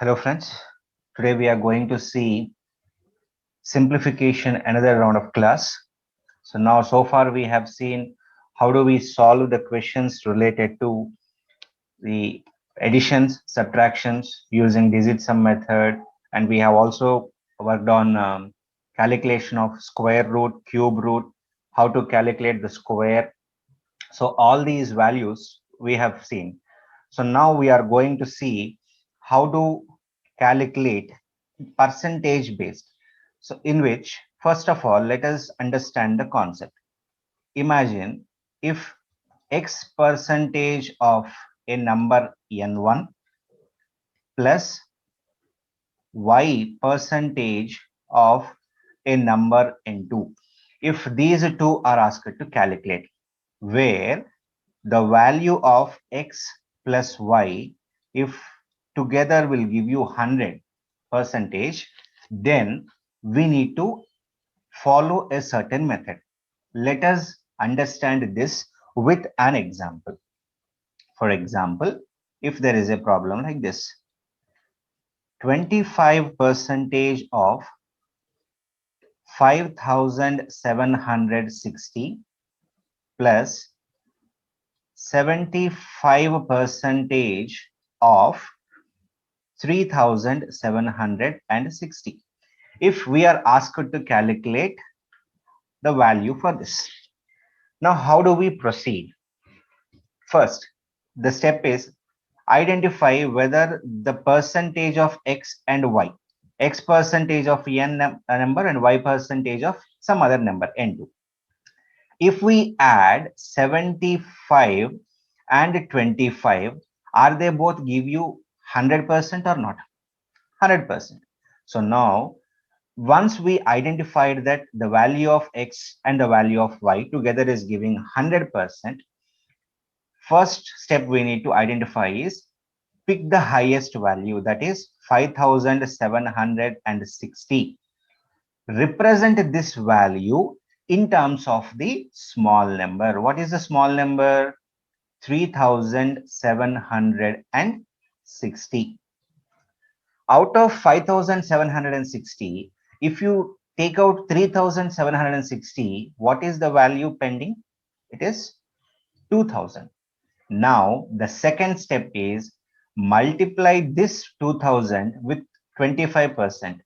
Hello friends, today we are going to see simplification, another round of class. So far we have seen how do we solve the questions related to the additions, subtractions using digit sum method, and we have also worked on calculation of square root, cube root, how to calculate the square. So all these values we have seen. So now we are going to see how to calculate percentage based. So in which, first of all, let us understand the concept. Imagine if X percentage of a number N1 plus Y percentage of a number N2. If these two are asked to calculate, where the value of X plus Y, if together will give you 100 percentage, then we need to follow a certain method. Let us understand this with an example. For example, if there is a problem like this, 25 percentage of 5760 plus 75 percentage of 3760. If we are asked to calculate the value for this. Now, how do we proceed? First, the step is identify whether the percentage of X and Y, X percentage of N number and Y percentage of some other number N2. If we add 75 and 25, are they both give you 100% or not? 100%. So now, once we identified that the value of X and the value of Y together is giving 100%, first step we need to identify is pick the highest value, that is 5760. Represent this value in terms of the small number. What is the small number? 3760. Out of 5760, if you take out 3760, what is the value pending? It is 2000. Now the second step is multiply this 2000 with 25%.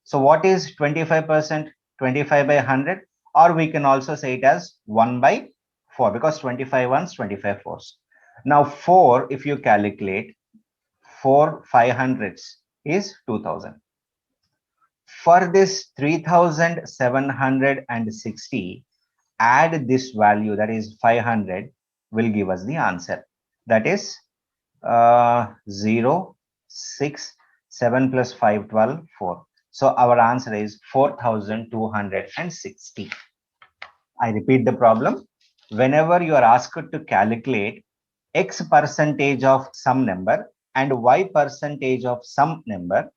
So what is 25%? 25 by 100, or we can also say it as 1 by 4, because 25 ones, 25 fours. Now 4, if you calculate 4 500s is 2000. For this 3760, add this value, that is 500, will give us the answer. That is 0, 6, 7 plus 5, 12, 4. So our answer is 4260. I repeat the problem. Whenever you are asked to calculate X percentage of some number and Y percentage of some number,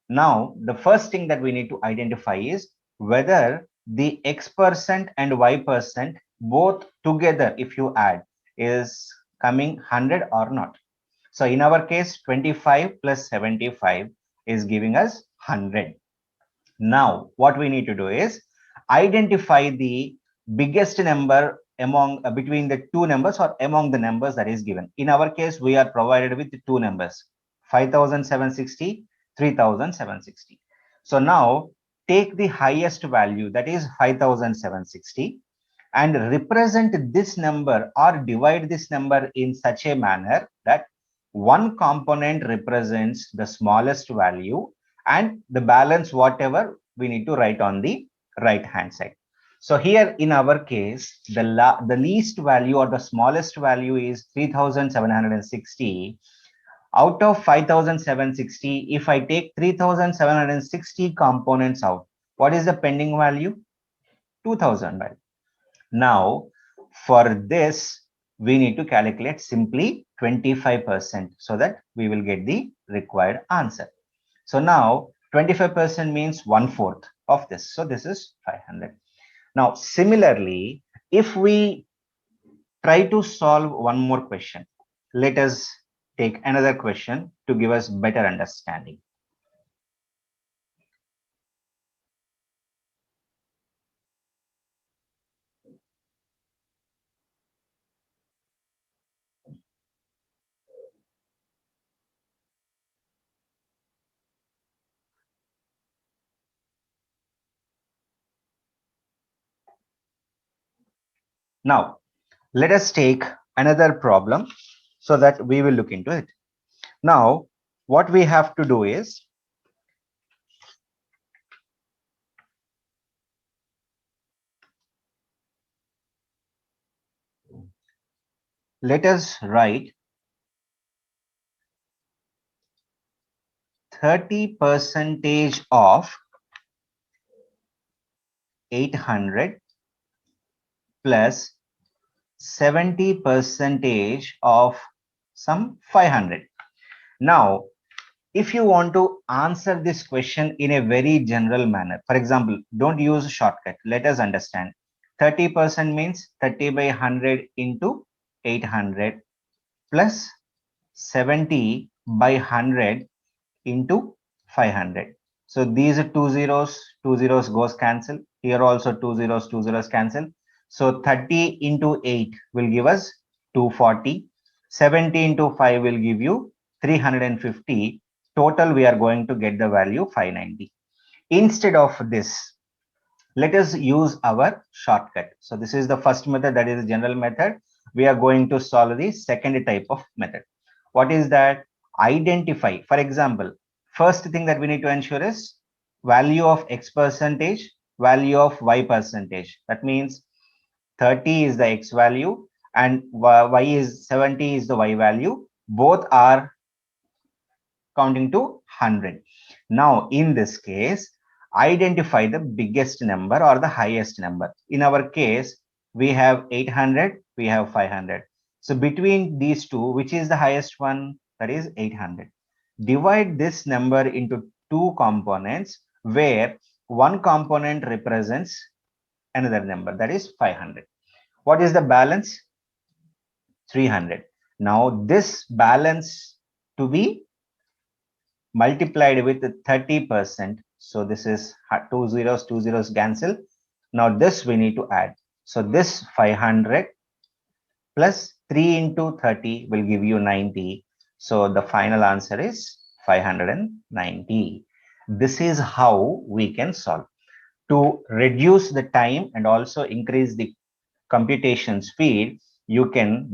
now the first thing that we need to identify is whether the X percent and Y percent both together, if you add, is coming 100 or not. So in our case, 25 plus 75 is giving us 100. Now what we need to do is identify the biggest number among between the two numbers or among the numbers that is given. In our case, we are provided with two numbers, 5760, 3760. So now take the highest value, that is 5760, and represent this number or divide this number in such a manner that one component represents the smallest value and the balance whatever we need to write on the right hand side. So here in our case, the least value or the smallest value is 3760. Out of 5760, if I take 3760 components out, what is the pending value? 2000 value. Now for this, we need to calculate simply 25% so that we will get the required answer. So now 25% means 1/4 of this. So this is 500. Now similarly, if we try to solve one more question, let us take another question to give us better understanding. Now, let us take another problem so that we will look into it. Now, what we have to do is, let us write 30% of 800 plus 70% of some 500. Now, if you want to answer this question in a very general manner, for example, don't use shortcut. Let us understand. 30% means 30 by 100 into 800 plus 70 by 100 into 500. So these are two zeros goes cancel. Here also two zeros cancel. So 30 into 8 will give us 240. 70 into 5 will give you 350. Total, we are going to get the value 590. Instead of this, let us use our shortcut. So this is the first method, that is the general method. We are going to solve the second type of method. What is that? Identify. For example, first thing that we need to ensure is value of x percentage, value of y percentage. That means 30 is the x value and y is 70 is the y value. Both are counting to 100. Now, in this case, identify the biggest number or the highest number. In our case, we have 800, we have 500. So between these two, which is the highest one? That is 800. Divide this number into two components where one component represents another number, that is 500. What is the balance? 300. Now this balance to be multiplied with 30%. So this is two zeros cancel. Now this we need to add. So this 500 plus 3 into 30 will give you 90. So the final answer is 590. This is how we can solve. To reduce the time and also increase the computation speed, you can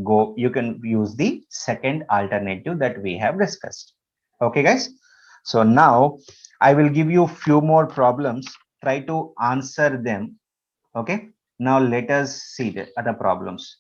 use the second alternative that we have discussed. Okay, guys. So now I will give you few more problems. Try to answer them. Okay. Now let us see the other problems.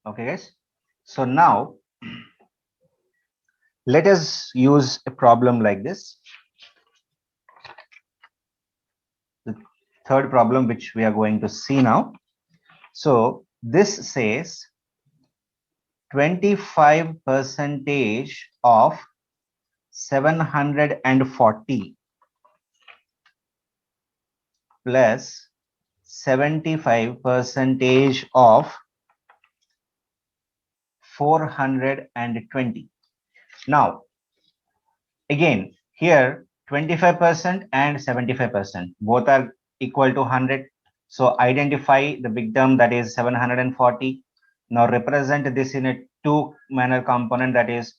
Okay, guys. So now let us use a problem like this. The third problem which we are going to see now. So this says 25% of 740 plus 75% of 420. Now, again, here 25% and 75%, both are equal to 100. So identify the big term, that is 740. Now represent this in a two manner component, that is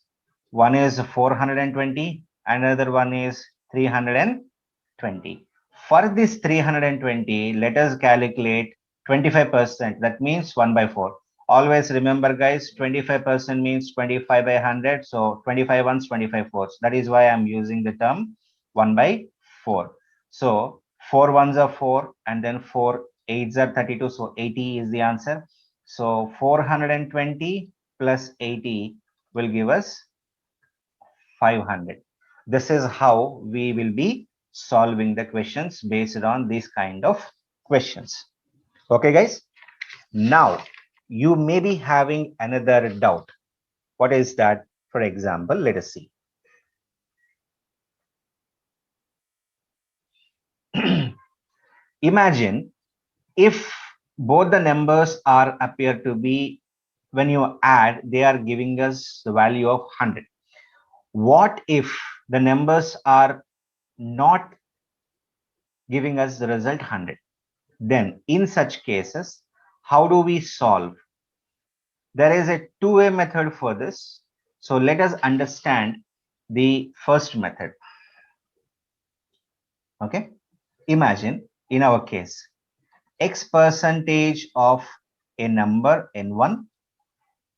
one is 420, another one is 320. For this 320, let us calculate 25%. That means 1 by 4. Always remember, guys, 25% means 25 by 100. So 25 ones, 25 fours. That is why I'm using the term 1 by 4. So 4 ones are 4 and then 4 eights are 32. So 80 is the answer. So 420 plus 80 will give us 500. This is how we will be solving the questions based on these kind of questions. Okay, guys. Now you may be having another doubt. What is that? For example, let us see. Imagine if both the numbers are appear to be, when you add, they are giving us the value of 100. What if the numbers are not giving us the result 100? Then in such cases, how do we solve? There is a two-way method for this. So let us understand the first method. Okay. Imagine in our case, X percentage of a number N1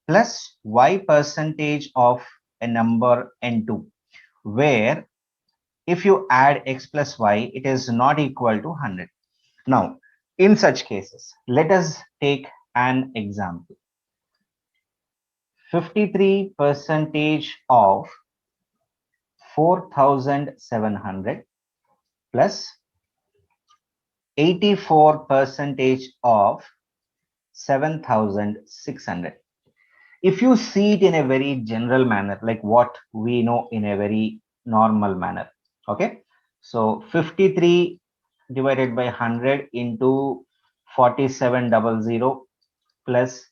plus Y percentage of a number N2, where if you add X plus Y, it is not equal to 100. Now, in such cases, let us take an example. 53 percentage of 4,700 plus 84 percentage of 7,600. If you see it in a very general manner, like what we know in a very normal manner, okay? So 53 divided by 100 into 4700 plus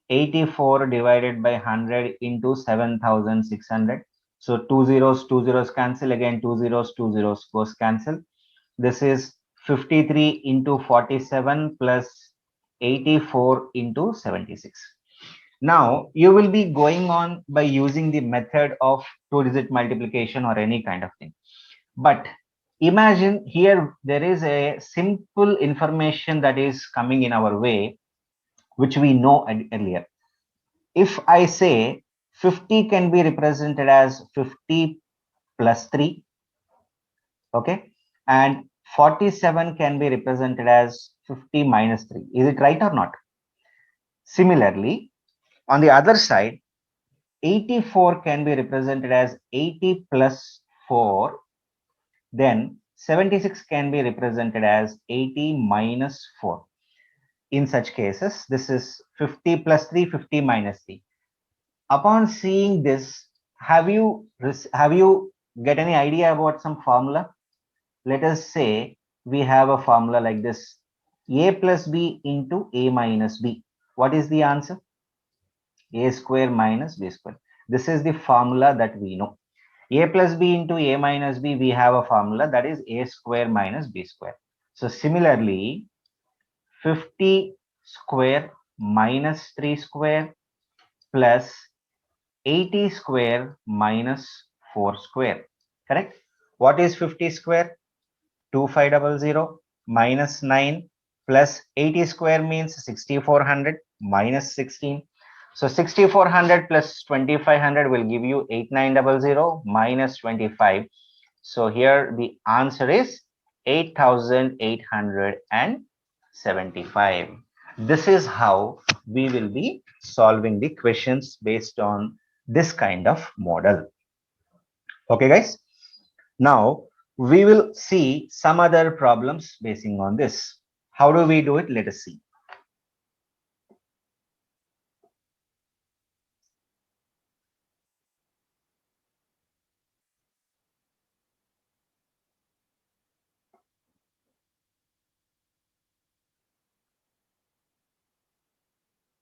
84 divided by 100 into 7,600. So two zeros cancel, again two zeros goes cancel. This is 53 into 47 plus 84 into 76. Now you will be going on by using the method of two-digit multiplication or any kind of thing. But imagine here there is a simple information that is coming in our way, which we know earlier. If I say 50 can be represented as 50 plus 3, okay, and 47 can be represented as 50 minus 3. Is it right or not? Similarly, on the other side, 84 can be represented as 80 plus 4. Then 76 can be represented as 80 minus 4. In such cases, this is 50 plus 3, 50 minus 3. Upon seeing this, have you get any idea about some formula? Let us say we have a formula like this: a plus b into a minus b. What is the answer? A square minus b square. This is the formula that we know. A plus b into a minus b, we have a formula that is a square minus b square. So similarly, 50 square minus 3 square plus 80 square minus 4 square. Correct? What is 50 square? 2500 minus 9 plus 80 square means 6400 minus 16. So 6400 plus 2500 will give you 8900 minus 25. So here the answer is 8875. This is how we will be solving the questions based on this kind of model. Okay, guys. Now we will see some other problems basing on this. How do we do it? Let us see.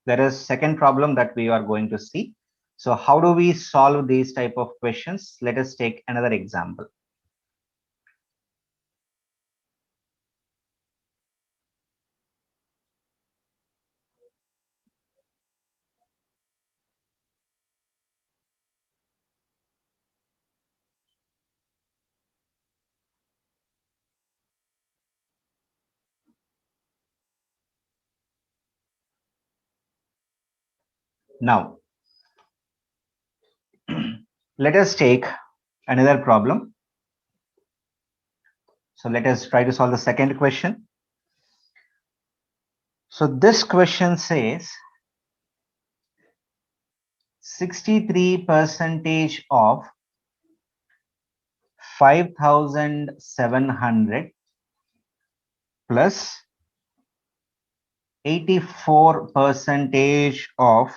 There is second problem that we are going to see. So how do we solve these type of questions? Let us take another example. Now, let us take another problem. So let us try to solve the second question. So this question says 63% of 5,700 plus 84% of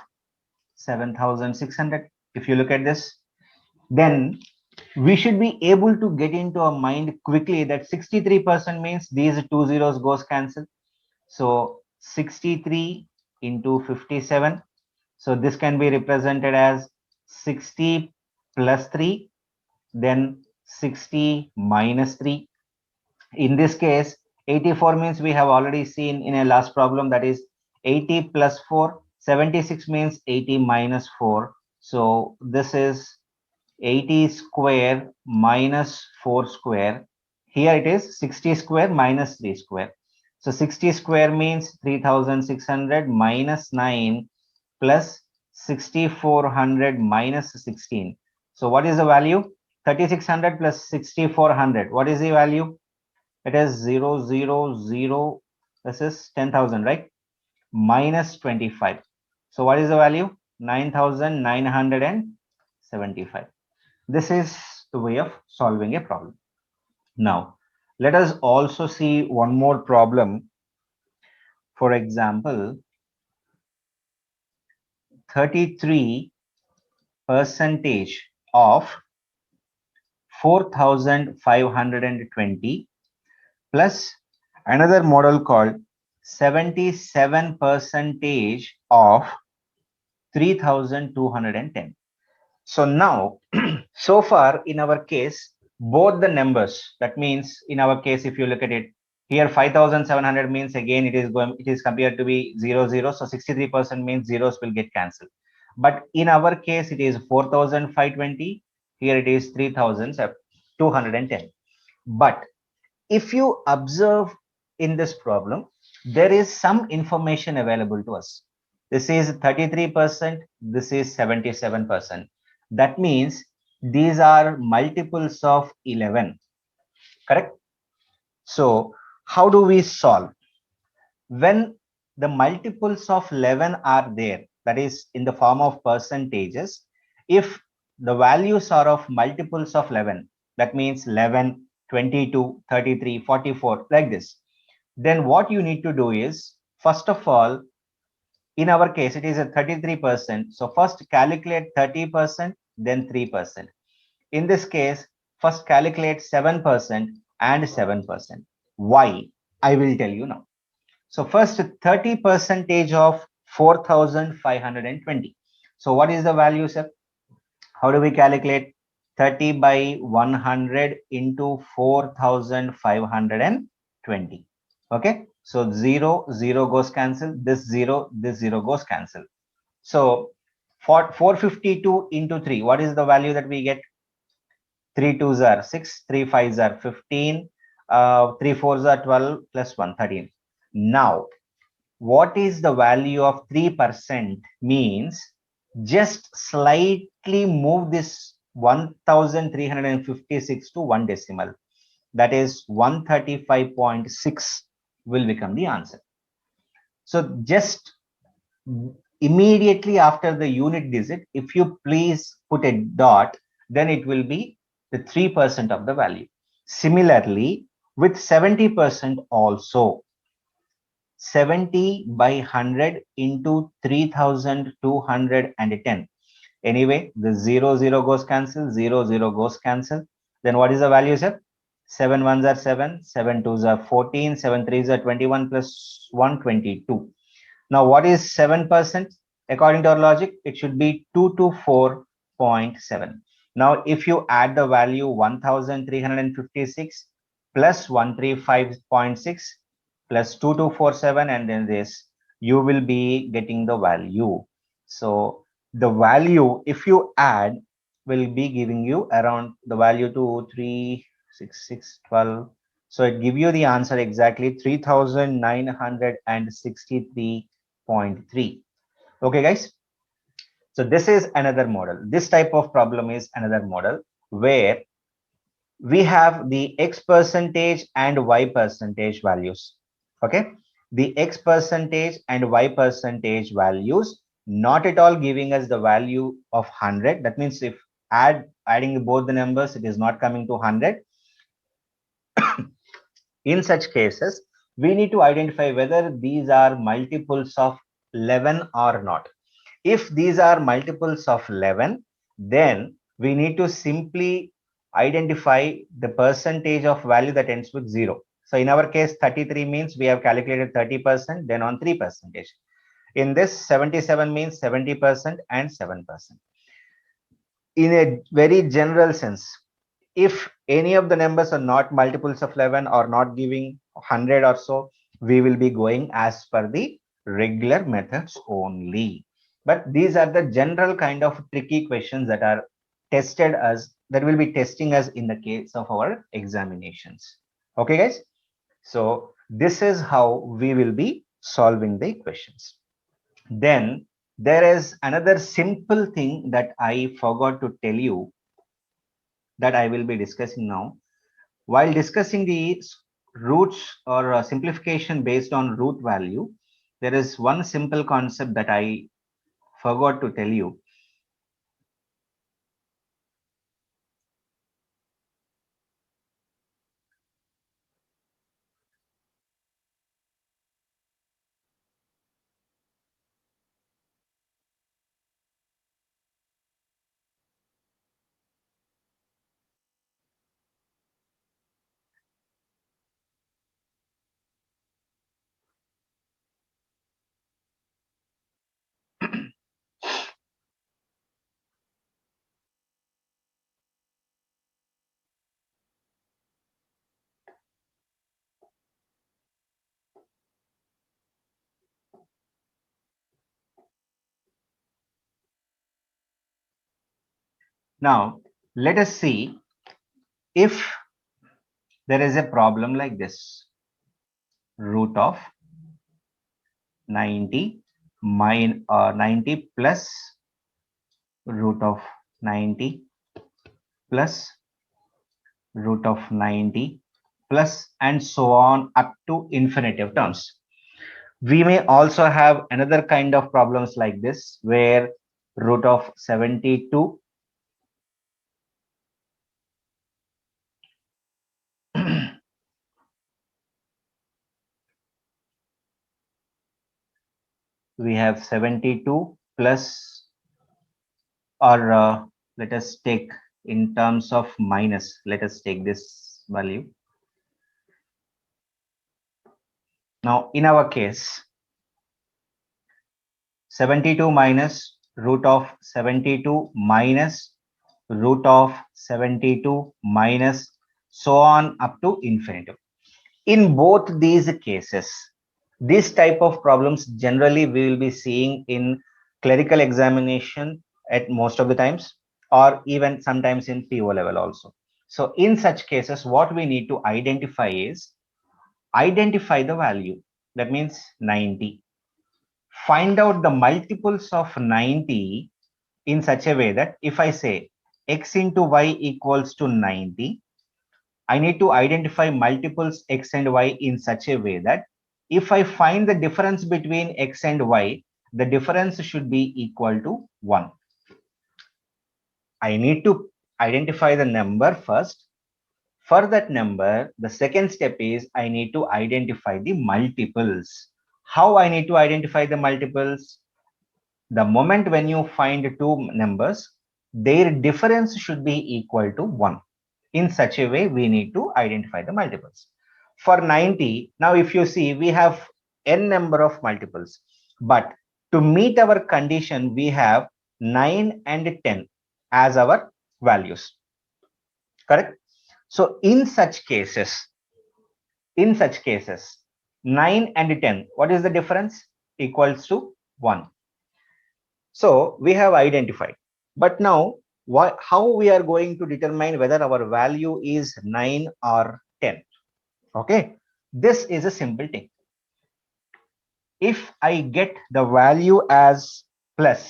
7,600. If you look at this, then we should be able to get into our mind quickly that 63% means these two zeros goes cancel. So 63 into 57. So this can be represented as 60 plus 3, then 60 minus 3. In this case, 84 means we have already seen in a last problem, that is 80 plus 4. 76 means 80 minus 4. So this is 80 square minus 4 square. Here it is 60 square minus 3 square. So 60 square means 3,600 minus 9 plus 6,400 minus 16. So what is the value? 3,600 plus 6,400. What is the value? It is 0, 0, 0. This is 10,000, right? Minus 25. So what is the value? 9,975. This is the way of solving a problem. Now, let us also see one more problem. For example, 33% of 4,520 plus another model called 77% of 3,210. So now, so far in our case, both the numbers, that means in our case, if you look at it here, 5,700 means again it is compared to be 0, 0. So 63% means zeros will get cancelled. But in our case, it is 4,520. Here it is 3,210. But if you observe in this problem, there is some information available to us. This is 33%, this is 77%. That means these are multiples of 11, correct? So how do we solve? When the multiples of 11 are there, that is in the form of percentages, if the values are of multiples of 11, that means 11, 22, 33, 44, like this, then what you need to do is, first of all, in our case, it is a 33%. So first calculate 30%, then 3%. In this case, first calculate 7% and 7%. Why? I will tell you now. So first 30% of 4,520. So what is the value, sir? How do we calculate? 30 by 100 into 4,520. Okay. So 0, 0 goes cancel. This 0 goes cancel. So for 452 into 3, what is the value that we get? 3 2s are 6, 3 5s are 15, 3 4s are 12, plus 1, 13. Now, what is the value of 3% means just slightly move this 1,356 to one decimal. That is 135.6 will become the answer. So just immediately after the unit digit, if you please put a dot, then it will be the 3% of the value. Similarly, with 70% also, 70 by 100 into 3,210. Anyway, the 0, 0 goes cancel, 0, 0 goes cancel. Then what is the value, sir? 7 1s are 7, 7 2s are 14, 7 3s are 21, plus 122. Now, what is 7%? According to our logic, it should be 224.7. Now, if you add the value 1,356 plus 135.6 plus 2247 and then this, you will be getting the value. So the value, if you add, will be giving you around the value to 36612. So it give you the answer exactly 3,963.3. Okay, guys. So this is another model. This type of problem is another model where we have the X percentage and Y percentage values. Okay. The X percentage and Y percentage values not at all giving us the value of 100. That means if adding both the numbers, it is not coming to 100. In such cases, we need to identify whether these are multiples of 11 or not. If these are multiples of 11, then we need to simply identify the percentage of value that ends with 0. So in our case, 33 means we have calculated 30%, then on 3 percentage. In this, 77 means 70% and 7%. In a very general sense, if any of the numbers are not multiples of 11 or not giving 100 or so, we will be going as per the regular methods only. But these are the general kind of tricky questions that are tested as that will be testing us in the case of our examinations. Okay, guys. So this is how we will be solving the questions. Then there is another simple thing that I forgot to tell you that I will be discussing now. While discussing the roots or simplification based on root value, there is one simple concept that I forgot to tell you. Now, let us see if there is a problem like this. Root of 90 90 plus root of 90 plus root of 90 plus and so on up to infinitive terms. We may also have another kind of problems like this where root of 72 we have 72 plus or let us take in terms of minus, let us take this value. Now in our case 72 minus root of 72 minus root of 72 minus so on up to infinitive. In both these cases, this type of problems generally we will be seeing in clerical examination at most of the times, or even sometimes in PO level also. So in such cases, what we need to identify is identify the value. That means 90. Find out the multiples of 90 in such a way that if I say x into y equals to 90, I need to identify multiples x and y in such a way that if I find the difference between x and y, the difference should be equal to 1. I need to identify the number first. For that number, the second step is I need to identify the multiples. How I need to identify the multiples? The moment when you find two numbers, their difference should be equal to 1. In such a way, we need to identify the multiples. For 90, now if you see, we have n number of multiples, but to meet our condition, we have 9 and 10 as our values, correct? So in such cases, 9 and 10, what is the difference? Equals to 1. So we have identified, but now how we are going to determine whether our value is 9 or 10? Okay, this is a simple thing. If I get the value as plus,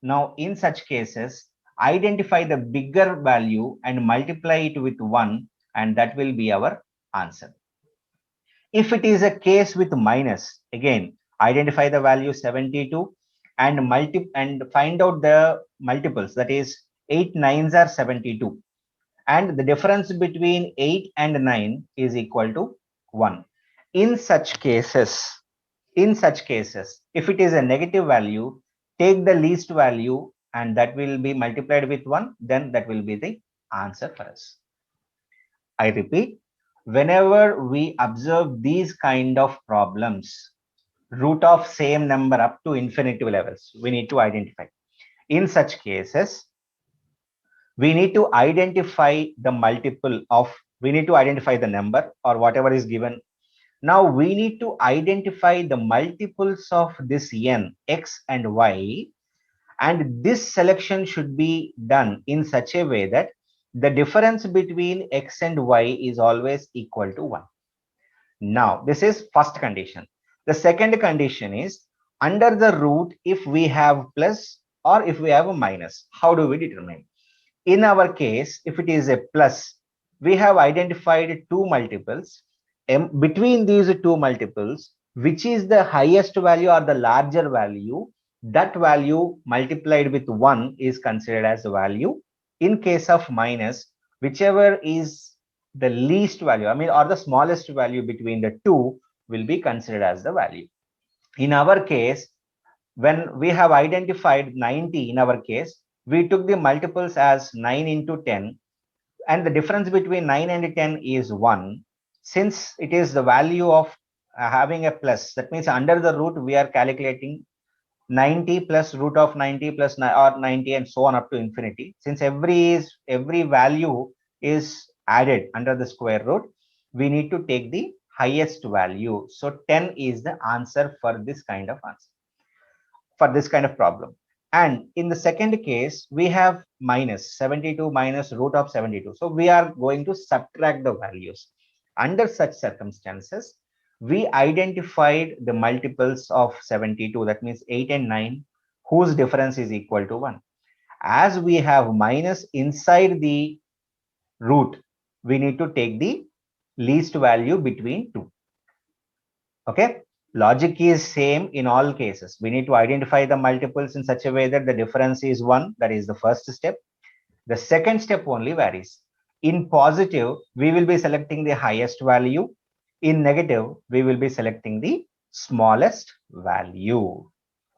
now in such cases, identify the bigger value and multiply it with 1, and that will be our answer. If it is a case with minus, again, identify the value 72 and find out the multiples, that is 8 nines are 72, and the difference between 8 and 9 is equal to 1. In such cases, if it is a negative value, take the least value and that will be multiplied with 1, then that will be the answer for us. I repeat, whenever we observe these kind of problems, root of same number up to infinitive levels, we need to identify. In such cases, we need to identify the multiple of, we need to identify the number or whatever is given. Now we need to identify the multiples of this n, x and y, and this selection should be done in such a way that the difference between x and y is always equal to 1. Now this is first condition. The second condition is, under the root, if we have plus or if we have a minus, how do we determine? In our case, if it is a plus, we have identified two multiples. Between these two multiples, which is the highest value or the larger value, that value multiplied with 1 is considered as a value. In case of minus, whichever is the least value, or the smallest value between the two, will be considered as the value. In our case, when we have identified 90, in our case, we took the multiples as 9 into 10, and the difference between 9 and 10 is 1. Since it is the value of having a plus, that means under the root we are calculating 90 plus root of 90 plus or 90 and so on up to infinity. Since every value is added under the square root, we need to take the highest value. So 10 is the answer for this kind of answer, for this kind of problem. And in the second case, we have minus 72 minus root of 72. So we are going to subtract the values. Under such circumstances, we identified the multiples of 72, that means 8 and 9, whose difference is equal to 1. As we have minus inside the root, we need to take the least value between 2. Okay, logic is same in all cases. We need to identify the multiples in such a way that the difference is 1. That is the first step. The second step only varies. In positive, we will be selecting the highest value. In negative, we will be selecting the smallest value.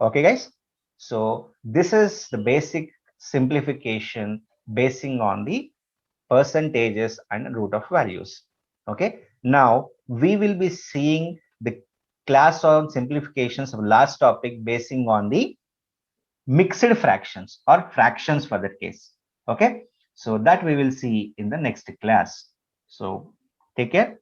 Okay, guys. So this is the basic simplification basing on the percentages and root of values. Okay. Now we will be seeing the class on simplifications of last topic basing on the mixed fractions or fractions for that case. Okay. So that we will see in the next class. So take care.